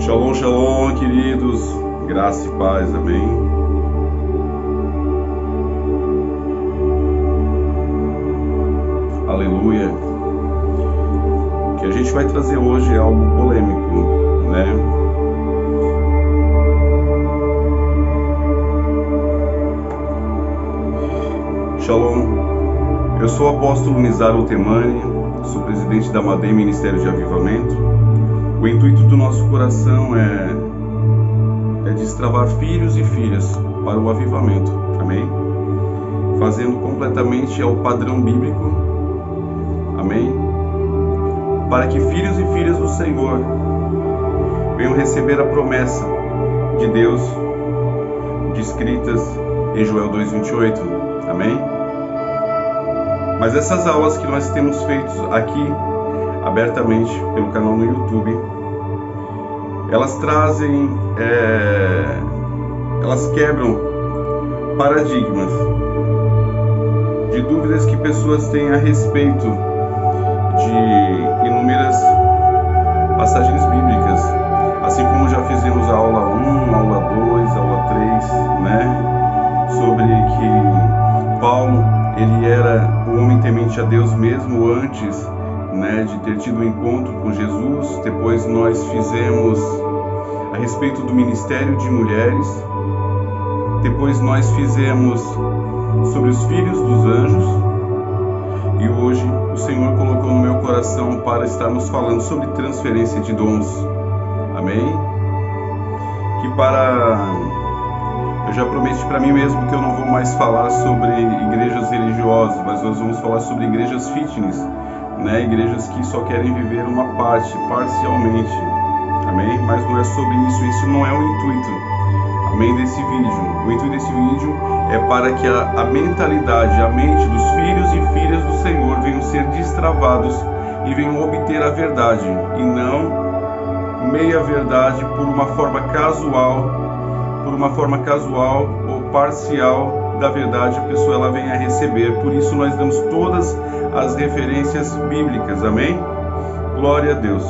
Shalom, shalom, queridos, graça e paz, amém? Aleluia. O que a gente vai trazer hoje é algo polêmico, né? Shalom, eu sou o apóstolo Nizaro Temani, sou presidente da Madem Ministério de Avivamento. O intuito do nosso coração é destravar filhos e filhas para o avivamento, amém? Fazendo completamente ao padrão bíblico, amém? Para que filhos e filhas do Senhor venham receber a promessa de Deus, descritas em Joel 2:28, amém? Mas essas aulas que nós temos feito aqui, abertamente, pelo canal no YouTube, elas trazem, elas quebram paradigmas de dúvidas que pessoas têm a respeito de inúmeras passagens bíblicas, assim como já fizemos a aula 1, aula 2, aula 3, né, sobre que Paulo, ele era um homem temente a Deus mesmo antes, né, de ter tido um encontro com Jesus. Depois nós fizemos a respeito do ministério de mulheres. Depois nós fizemos sobre os filhos dos anjos. E hoje o Senhor colocou no meu coração para estarmos falando sobre transferência de dons. Amém? Eu já prometi para mim mesmo que eu não vou mais falar sobre igrejas religiosas, mas nós vamos falar sobre igrejas fitness, né? Igrejas que só querem viver uma parte, parcialmente, amém? Mas não é sobre isso, isso não é o intuito, amém, desse vídeo. O intuito desse vídeo é para que a mentalidade, a mente dos filhos e filhas do Senhor venham ser destravados e venham obter a verdade, e não meia verdade por uma forma casual ou parcial da verdade, a pessoa ela vem a receber. Por isso nós damos todas as referências bíblicas, amém? Glória a Deus.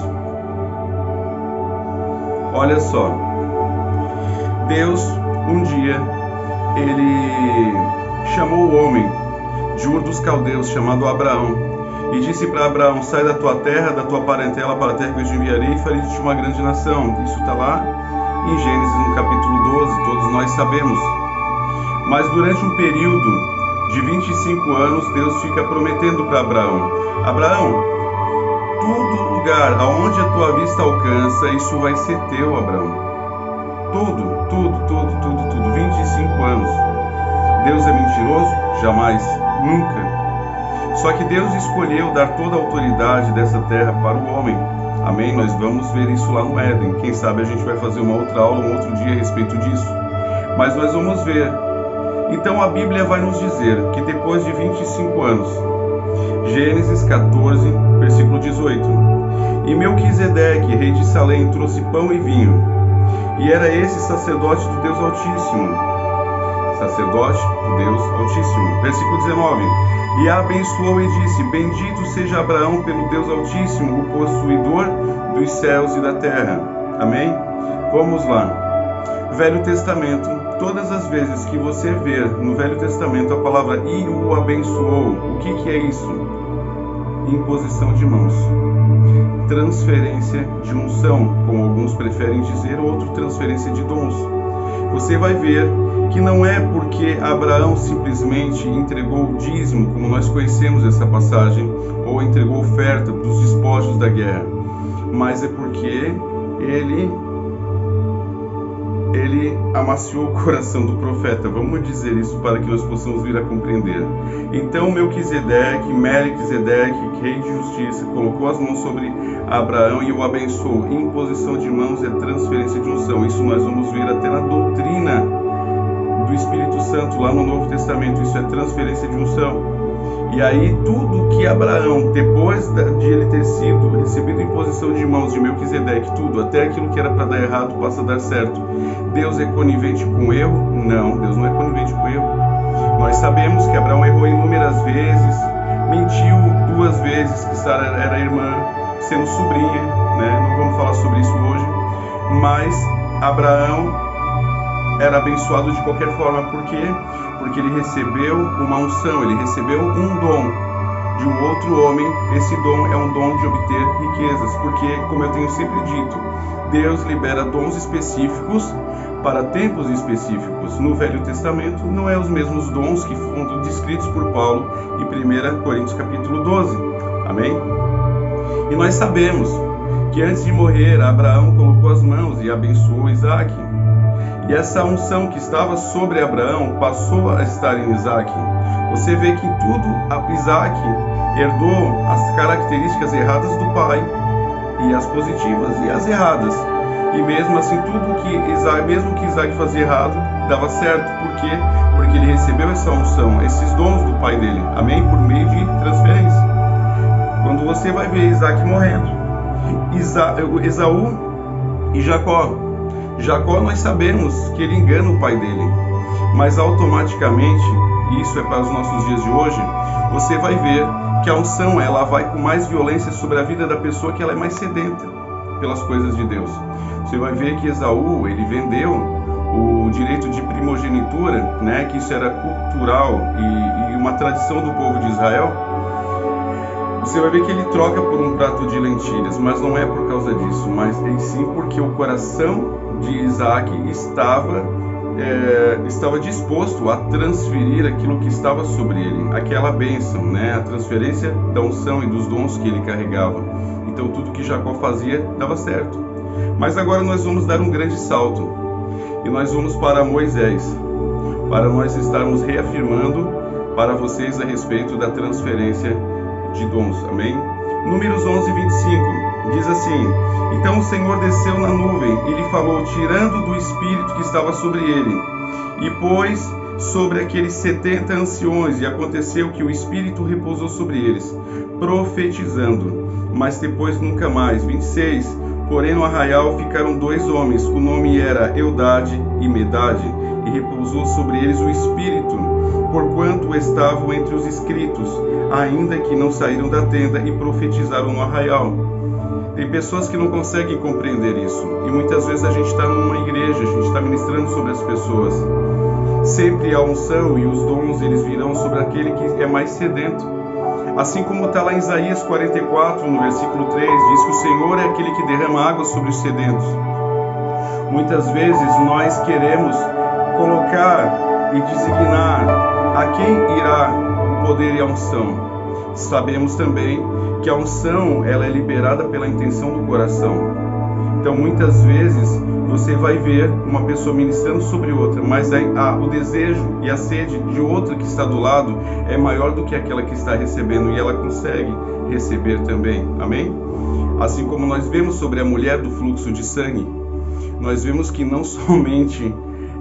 Olha só, Deus um dia ele chamou o homem de Ur dos Caldeus, chamado Abraão, e disse para Abraão: sai da tua terra, da tua parentela, para a terra que eu te enviarei, e farei de ti uma grande nação. Isso está lá em Gênesis, no capítulo 12, todos nós sabemos. Mas durante um período de 25 anos, Deus fica prometendo para Abraão: Abraão, todo lugar aonde a tua vista alcança, isso vai ser teu, Abraão. Tudo. 25 anos. Deus é mentiroso? Jamais, nunca. Só que Deus escolheu dar toda a autoridade dessa terra para o homem. Amém? Nós vamos ver isso lá no Éden. Quem sabe a gente vai fazer uma outra aula, um outro dia a respeito disso. Mas nós vamos ver. Então a Bíblia vai nos dizer que depois de 25 anos, Gênesis 14, versículo 18, e Melquisedeque, rei de Salém, trouxe pão e vinho, e era esse sacerdote do Deus Altíssimo. Sacerdote do Deus Altíssimo. Versículo 19, e a abençoou e disse: bendito seja Abraão pelo Deus Altíssimo, o possuidor dos céus e da terra. Amém? Vamos lá. Velho Testamento. Todas as vezes que você ver no Velho Testamento a palavra e o abençoou, o que é isso? Imposição de mãos. Transferência de unção, como alguns preferem dizer, ou outro, transferência de dons. Você vai ver que não é porque Abraão simplesmente entregou o dízimo, como nós conhecemos essa passagem, ou entregou oferta dos despojos da guerra, mas é porque ele amaciou o coração do profeta. Vamos dizer isso para que nós possamos vir a compreender. Então Melquisedeque, rei de justiça, colocou as mãos sobre Abraão e o abençoou. Imposição de mãos é transferência de unção. Isso nós vamos ver até na doutrina do Espírito Santo, lá no Novo Testamento. Isso é transferência de unção. E aí tudo que Abraão, depois de ele ter sido recebido imposição de mãos de Melquisedeque, tudo, até aquilo que era para dar errado, passa a dar certo. Deus é conivente com o erro? Não, Deus não é conivente com o erro. Nós sabemos que Abraão errou inúmeras vezes, mentiu 2 vezes, que Sara era irmã, sendo sobrinha, né? Não vamos falar sobre isso hoje. mas Abraão era abençoado de qualquer forma. Por quê? Porque ele recebeu uma unção, ele recebeu um dom de um outro homem. Esse dom é um dom de obter riquezas, porque, como eu tenho sempre dito, Deus libera dons específicos para tempos específicos. No Velho Testamento não é os mesmos dons que foram descritos por Paulo em 1 Coríntios capítulo 12. Amém? E nós sabemos que antes de morrer, Abraão colocou as mãos e abençoou Isaac. E essa unção que estava sobre Abraão passou a estar em Isaac. Você vê que tudo Isaac herdou as características erradas do pai, e as positivas e as erradas. E mesmo assim, tudo que Isaac fazia errado, dava certo. Por quê? Porque ele recebeu essa unção, esses dons do pai dele. Amém? Por meio de transferência. Quando você vai ver Isaac morrendo, Esaú e Jacó. Jacó, nós sabemos que ele engana o pai dele. Mas automaticamente, e isso é para os nossos dias de hoje, você vai ver que a unção, ela vai com mais violência sobre a vida da pessoa, que ela é mais sedenta pelas coisas de Deus. Você vai ver que Esaú, ele vendeu o direito de primogenitura, né, que isso era cultural e uma tradição do povo de Israel. Você vai ver que ele troca por um prato de lentilhas, mas não é por causa disso, mas sim porque o coração de Isaac estava disposto a transferir aquilo que estava sobre ele, aquela bênção, né? A transferência da unção e dos dons que ele carregava. Então tudo que Jacó fazia dava certo. Mas agora nós vamos dar um grande salto e nós vamos para Moisés, para nós estarmos reafirmando para vocês a respeito da transferência de dons. Amém? Números 11:25 diz assim: então o Senhor desceu na nuvem e lhe falou, tirando do espírito que estava sobre ele, e pôs sobre aqueles 70 anciões, e aconteceu que o espírito repousou sobre eles, profetizando, mas depois nunca mais. 26, porém no arraial ficaram 2 homens, o nome era Eldade e Medade, e repousou sobre eles o espírito, porquanto estavam entre os inscritos, ainda que não saíram da tenda, e profetizaram no arraial. Tem pessoas que não conseguem compreender isso, e muitas vezes a gente está numa igreja, a gente está ministrando sobre as pessoas. Sempre a unção e os dons, eles virão sobre aquele que é mais sedento. Assim como está lá em Isaías 44, no versículo 3, diz que o Senhor é aquele que derrama água sobre os sedentos. Muitas vezes nós queremos colocar e designar a quem irá o poder e a unção. Sabemos também que a unção, ela é liberada pela intenção do coração. Então muitas vezes você vai ver uma pessoa ministrando sobre outra, mas o desejo e a sede de outra que está do lado é maior do que aquela que está recebendo, e ela consegue receber também. Amém? Assim como nós vemos sobre a mulher do fluxo de sangue, nós vemos que não somente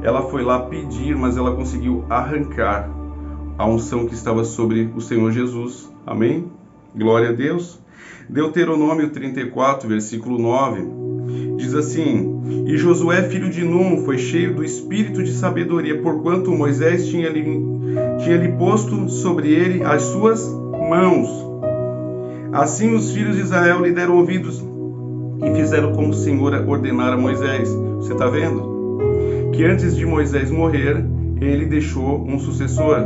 ela foi lá pedir, mas ela conseguiu arrancar a unção que estava sobre o Senhor Jesus. Amém? Glória a Deus. Deuteronômio 34, versículo 9, diz assim: e Josué, filho de Num, foi cheio do espírito de sabedoria, porquanto Moisés tinha-lhe posto sobre ele as suas mãos. Assim os filhos de Israel lhe deram ouvidos e fizeram como o Senhor ordenara a Moisés. Você está vendo? Que antes de Moisés morrer, ele deixou um sucessor.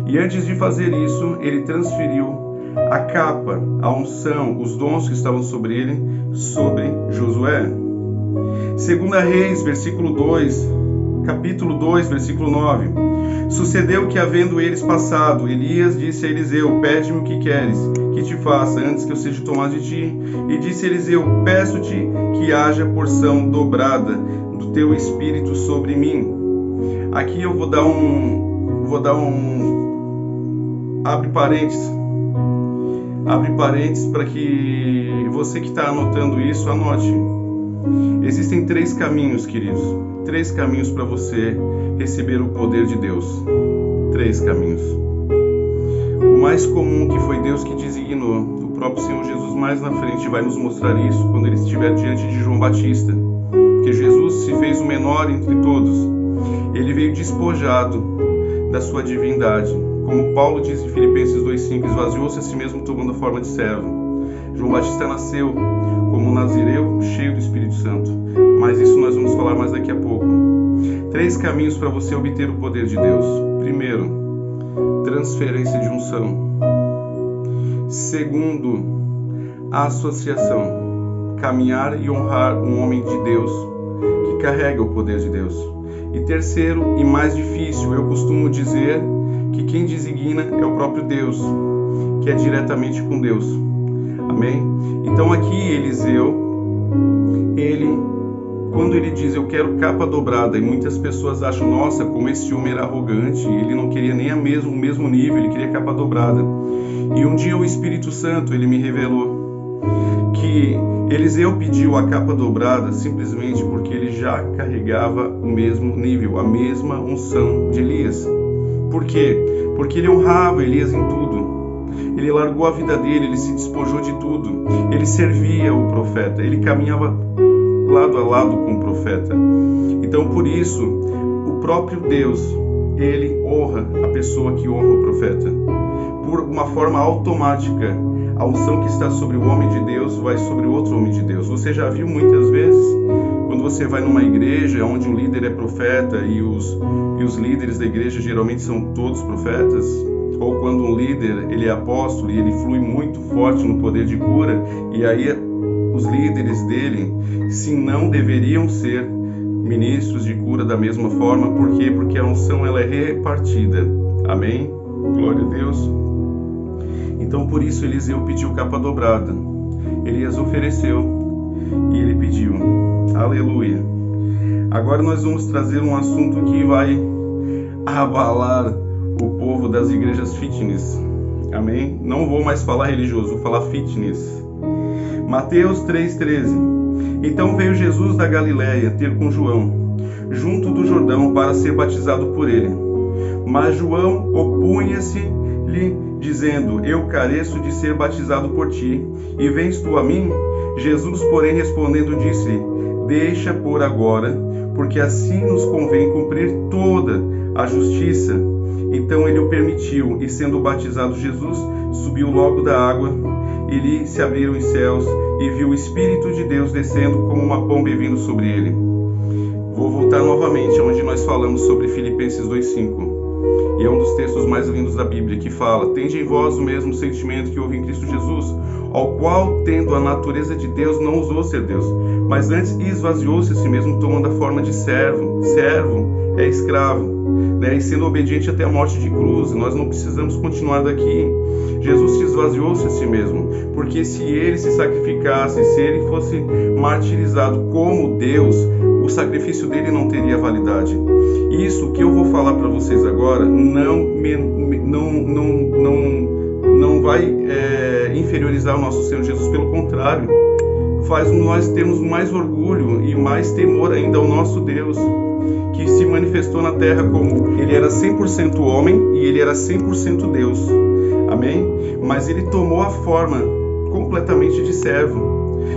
E antes de fazer isso, ele transferiu a capa, a unção, os dons que estavam sobre ele, sobre Josué. 2 Reis, capítulo 2, versículo 9. Sucedeu que, havendo eles passado, Elias disse a Eliseu: pede-me o que queres que te faça, antes que eu seja tomado de ti. E disse Eliseu: peço-te que haja porção dobrada do teu espírito sobre mim. Aqui eu vou dar um abre parênteses para que você que está anotando isso, anote. Existem 3 caminhos, queridos. 3 caminhos para você receber o poder de Deus. 3 caminhos. O mais comum, que foi Deus que designou, o próprio Senhor Jesus mais na frente vai nos mostrar isso quando ele estiver diante de João Batista. Porque Jesus se fez o menor entre todos. Ele veio despojado da sua divindade. Como Paulo diz em Filipenses 2,5, esvaziou-se a si mesmo tomando a forma de servo. João Batista nasceu como um nazireu cheio do Espírito Santo, mas vamos falar mais daqui a pouco. 3 caminhos para você obter o poder de Deus. Primeiro, transferência de unção. Segundo, associação. Caminhar e honrar um homem de Deus que carrega o poder de Deus. E terceiro, e mais difícil, eu costumo dizer que quem designa é o próprio Deus, que é diretamente com Deus. Amém? Então aqui Eliseu, quando ele diz eu quero capa dobrada, e muitas pessoas acham, nossa, como esse homem era arrogante, ele não queria nem o mesmo nível, ele queria capa dobrada. E um dia o Espírito Santo, ele me revelou que Eliseu pediu a capa dobrada simplesmente porque ele já carregava o mesmo nível, a mesma unção de Elias. Por quê? Porque ele honrava Elias em tudo. Ele largou a vida dele, ele se despojou de tudo. Ele servia o profeta, ele caminhava lado a lado com o profeta. Então, por isso, o próprio Deus, ele honra a pessoa que honra o profeta. Por uma forma automática, a unção que está sobre o homem de Deus vai sobre o outro homem de Deus. Você já viu muitas vezes, quando você vai numa igreja onde o líder é profeta e os líderes da igreja geralmente são todos profetas, ou quando um líder ele é apóstolo e ele flui muito forte no poder de cura, e aí os líderes dele, se não deveriam ser ministros de cura da mesma forma. Por quê? Porque a unção ela é repartida. Amém? Glória a Deus. Então por isso Eliseu pediu capa dobrada. Elias ofereceu e ele pediu. Aleluia. Agora nós vamos trazer um assunto que vai abalar o povo das igrejas fitness. Amém? Não vou mais falar religioso, vou falar fitness. Mateus 3,13. Então veio Jesus da Galiléia ter com João, junto do Jordão, para ser batizado por ele. Mas João opunha-se-lhe, dizendo, eu careço de ser batizado por ti, e vens tu a mim? Jesus, porém, respondendo, disse-lhe, deixa por agora, porque assim nos convém cumprir toda a justiça. Então ele o permitiu, e sendo batizado Jesus, subiu logo da água, e lhe se abriram os céus, e viu o Espírito de Deus descendo como uma pomba vindo sobre ele. Vou voltar novamente onde nós falamos sobre Filipenses 2,5. E é um dos textos mais lindos da Bíblia, que fala, tende em vós o mesmo sentimento que houve em Cristo Jesus, ao qual, tendo a natureza de Deus, não ousou ser Deus, mas antes esvaziou-se a si mesmo, tomando a forma de servo. Servo é escravo, né? E sendo obediente até a morte de cruz. Nós não precisamos continuar daqui. Jesus se esvaziou-se a si mesmo, porque se ele se sacrificasse, se ele fosse martirizado como Deus, o sacrifício dele não teria validade. Isso que eu vou falar para vocês agora não vai inferiorizar o nosso Senhor Jesus, pelo contrário, faz nós termos mais orgulho e mais temor ainda ao nosso Deus, que se manifestou na terra como ele era 100% homem e ele era 100% Deus. Amém? Mas ele tomou a forma completamente de servo.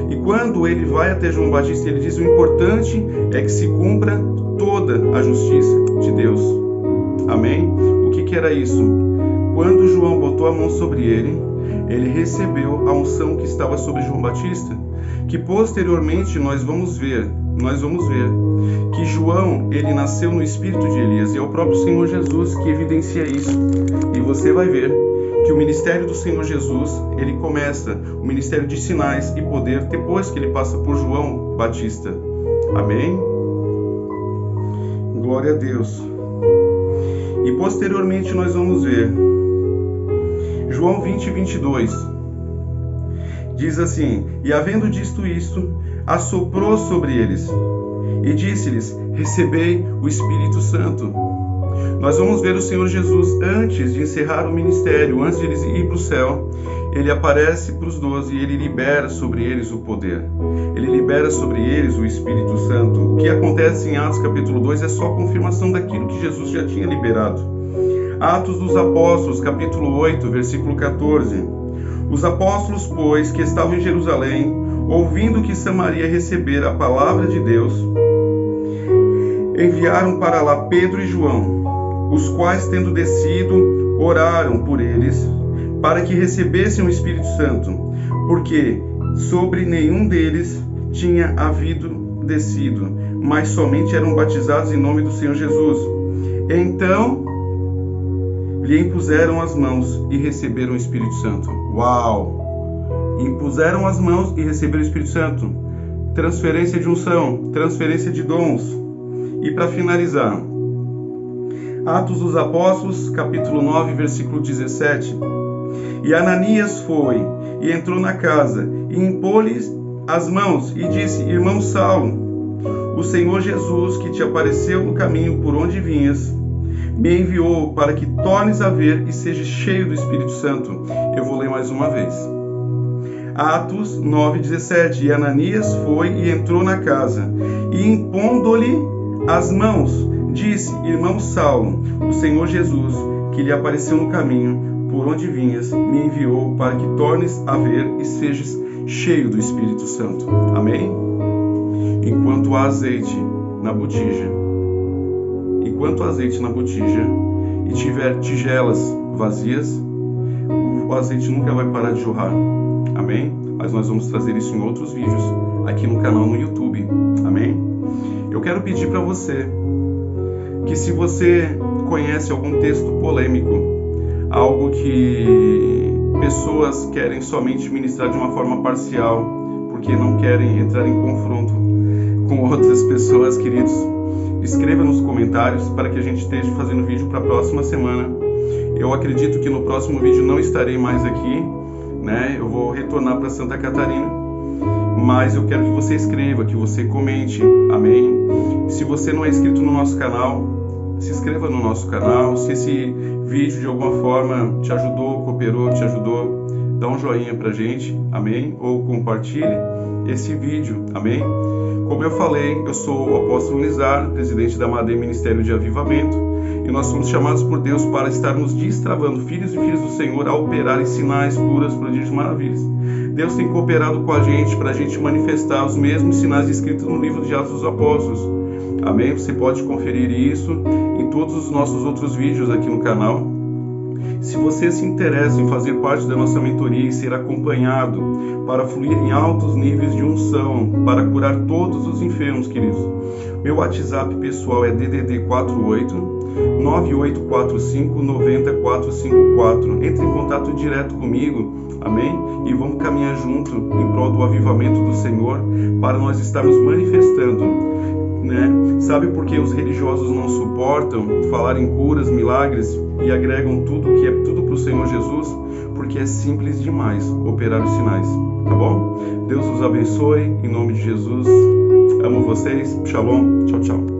E quando ele vai até João Batista, ele diz, o importante é que se cumpra toda a justiça de Deus. Amém? O que era isso? Quando João botou a mão sobre ele, ele recebeu a unção que estava sobre João Batista, que posteriormente nós vamos ver que João, ele nasceu no espírito de Elias, e é o próprio Senhor Jesus que evidencia isso. E você vai ver que o ministério do Senhor Jesus, ele começa o ministério de sinais e poder depois que ele passa por João Batista. Amém? Glória a Deus. E posteriormente nós vamos ver João 20:22. Diz assim, e havendo dito isto, assoprou sobre eles e disse-lhes, recebei o Espírito Santo. Nós vamos ver o Senhor Jesus antes de encerrar o ministério, antes de ele ir para o céu. Ele aparece para os 12 e ele libera sobre eles o poder. Ele libera sobre eles o Espírito Santo. O que acontece em Atos capítulo 2 é só a confirmação daquilo que Jesus já tinha liberado. Atos dos Apóstolos, capítulo 8, versículo 14. Os apóstolos, pois, que estavam em Jerusalém, ouvindo que Samaria recebera a palavra de Deus, enviaram para lá Pedro e João, os quais, tendo descido, oraram por eles, para que recebessem o Espírito Santo, porque sobre nenhum deles tinha havido descido, mas somente eram batizados em nome do Senhor Jesus. Então lhe impuseram as mãos e receberam o Espírito Santo. Uau! Impuseram as mãos e receberam o Espírito Santo. Transferência de unção, transferência de dons. E para finalizar, Atos dos Apóstolos, capítulo 9, versículo 17. E Ananias foi e entrou na casa e impôs-lhes as mãos e disse: Irmão Saulo, o Senhor Jesus, que te apareceu no caminho por onde vinhas, me enviou para que tornes a ver e sejas cheio do Espírito Santo. Eu vou ler mais uma vez. Atos 9:17. E Ananias foi e entrou na casa, e impondo-lhe as mãos, disse: Irmão Saulo, o Senhor Jesus, que lhe apareceu no caminho por onde vinhas, me enviou para que tornes a ver e sejas cheio do Espírito Santo. Amém? Enquanto há azeite na botija, e tiver tigelas vazias, o azeite nunca vai parar de jorrar. Amém? Mas nós vamos trazer isso em outros vídeos aqui no canal no YouTube. Amém? Eu quero pedir para você que, se você conhece algum texto polêmico, algo que pessoas querem somente ministrar de uma forma parcial, porque não querem entrar em confronto com outras pessoas, queridos, escreva nos comentários para que a gente esteja fazendo vídeo para a próxima semana. Eu acredito que no próximo vídeo não estarei mais aqui, né? Eu vou retornar para Santa Catarina, mas eu quero que você escreva, que você comente, amém? Se você não é inscrito no nosso canal, se inscreva no nosso canal. Se esse vídeo de alguma forma te ajudou, cooperou, te ajudou, dá um joinha pra gente, amém? Ou compartilhe esse vídeo, amém? Como eu falei, eu sou o apóstolo Nizar, presidente da Madeira Ministério de Avivamento, e nós somos chamados por Deus para estarmos destravando filhos e filhas do Senhor a operar em sinais, curas, prodígios e maravilhas. Deus tem cooperado com a gente para a gente manifestar os mesmos sinais escritos no livro de Atos dos Apóstolos. Amém? Você pode conferir isso em todos os nossos outros vídeos aqui no canal. Se você se interessa em fazer parte da nossa mentoria e ser acompanhado para fluir em altos níveis de unção, para curar todos os enfermos, queridos, meu WhatsApp pessoal é DDD 48 9845 90454. Entre em contato direto comigo, amém? E vamos caminhar junto em prol do avivamento do Senhor, para nós estarmos manifestando, né? Sabe por que os religiosos não suportam falar em curas, milagres e agregam tudo que é tudo para o Senhor Jesus? Porque é simples demais operar os sinais, tá bom? Deus os abençoe, em nome de Jesus. Amo vocês. Shalom. Tchau, tchau.